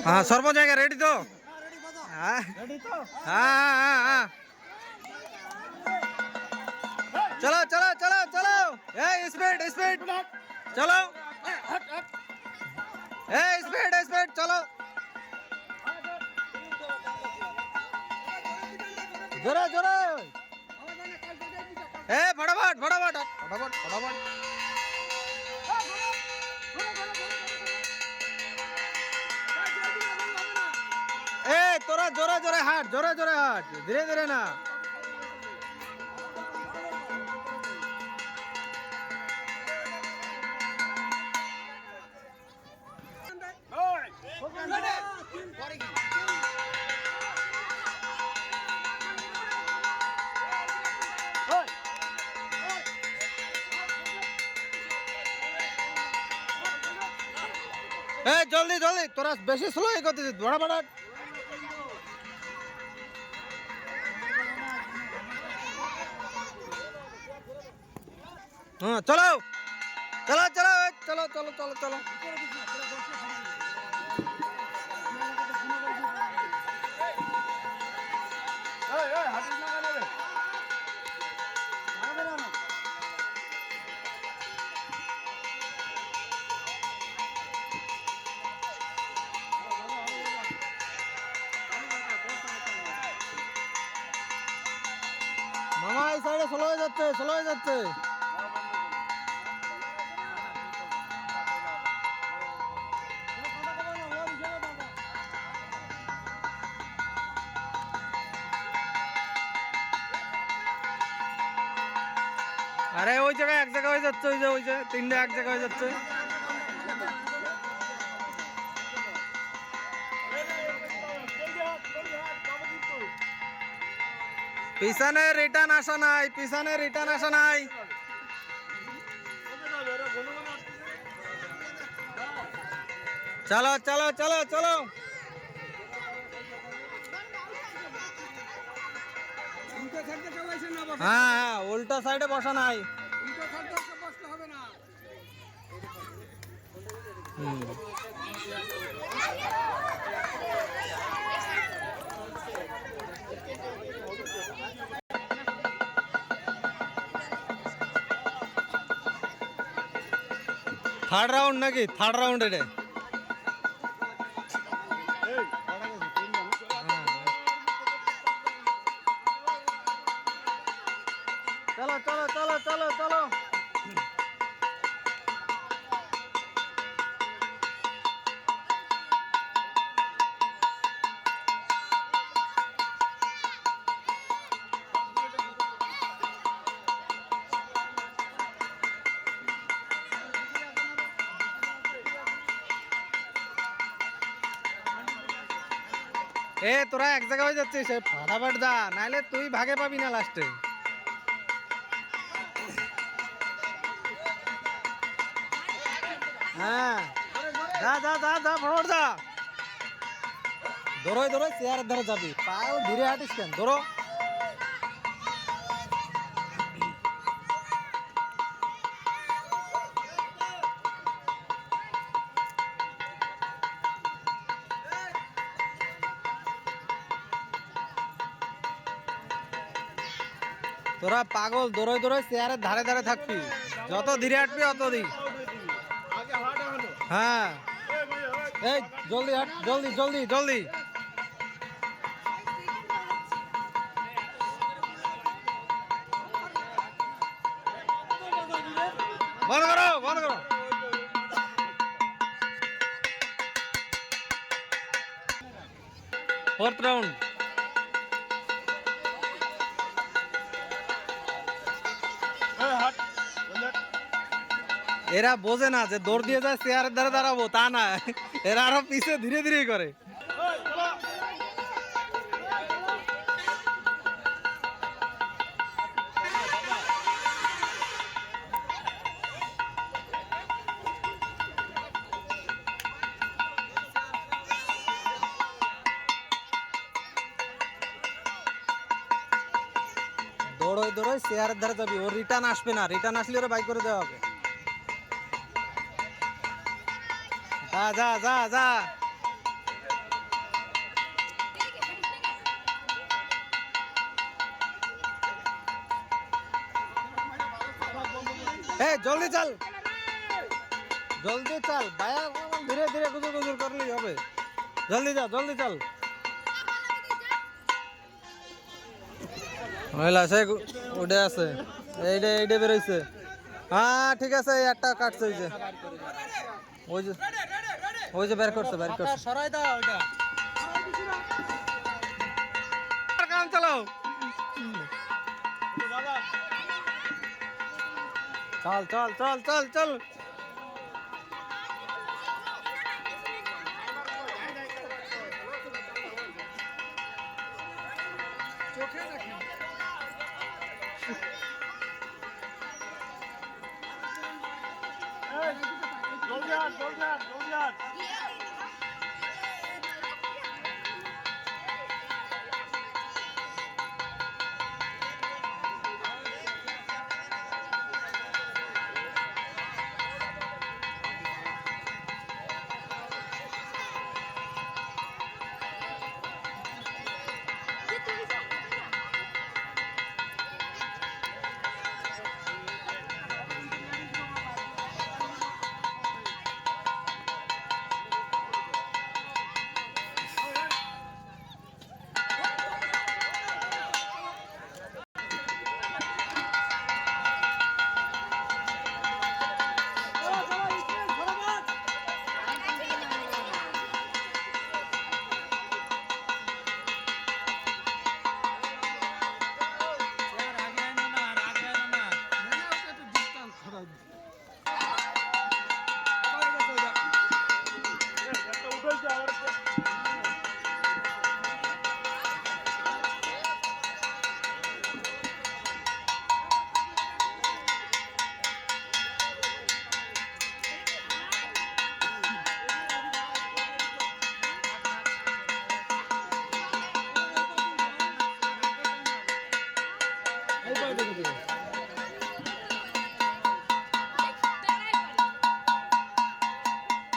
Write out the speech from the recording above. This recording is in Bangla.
हाँ सर्व जाएगा रेडी तो हाँ हाँ हाँ चलो चलो चलो चलो स्पीड स्पीड चलो स्पीड स्पीड चलो जोरे जोरे फटाफट फटाफट फटाफट फटाफट तोरा जोरे जोरे हाट धीरे धीरे ना जल्दी जल्दी तोरा बेसी स्लो करते बड़ा बड़ा हाँ चलो चलो चलो चलो चलो चलो चलो मामा इस साइडे स्लो हो जाते अरे ওই জায়গায় এক জায়গা হয়ে যাচ্ছে ওই যে তিনটে এক জায়গা হয়ে যাচ্ছে পিছনে রিটার্ন আসা নাই চলো চলো চলো চলো হ্যাঁ হ্যাঁ উল্টো সাইডে বসা নাই থার্ড রাউন্ড নাকি থার্ড রাউন্ড এটা चलो चलो चलो चलो चलो তোরা এক জায়গা হয়ে যাচ্ছিস ফটাফট যা নাইলে তুই ভাগে পাবি না লাস্টে হ্যাঁ যা যা যা যা ফটাফট যা দৌড়োয় দৌড়োয় চেয়ারের ধারে যাবি পাও ধীরে হাঁটিস কেন দৌড়ো তোরা পাগল দৌড়োয় দৌড়োয় চেয়ারের ধারে ধারে থাকবি যত ধীরে হাঁটবি অত দিক হ্যাঁ এই জলদি হাঁট জলদি জলদি জলদি বন্ধ করো বন্ধ করো फोर्थ राउंड এরা বোঝে না যে দৌড় দিয়ে যায় চেয়ারের ধারে দাঁড়াবো তা না এরা আরো পিছে ধীরে ধীরে করে দৌড়ই দৌড়ই চেয়ারের ধারে যাবি ওর রিটার্ন আসবে না রিটার্ন আসলে ওরা বাই করে দেওয়া হবে যা যা যা যা জলদি চল জলদি চল ভাইয়া ধীরে ধীরে গুজর গুজর করলেই হবে জলদি যা জলদি চল মহিলা সে উঠে আছে এইটা এইটা বেরোইছে হ্যাঁ ঠিক আছে এই একটা কাটছে ওই যে বের করছে সরাই দাও ওইটা কাম চালাও চল চল চল চল চল চোখে দেখেন জলদি আট জলদি আট জলদি আট এই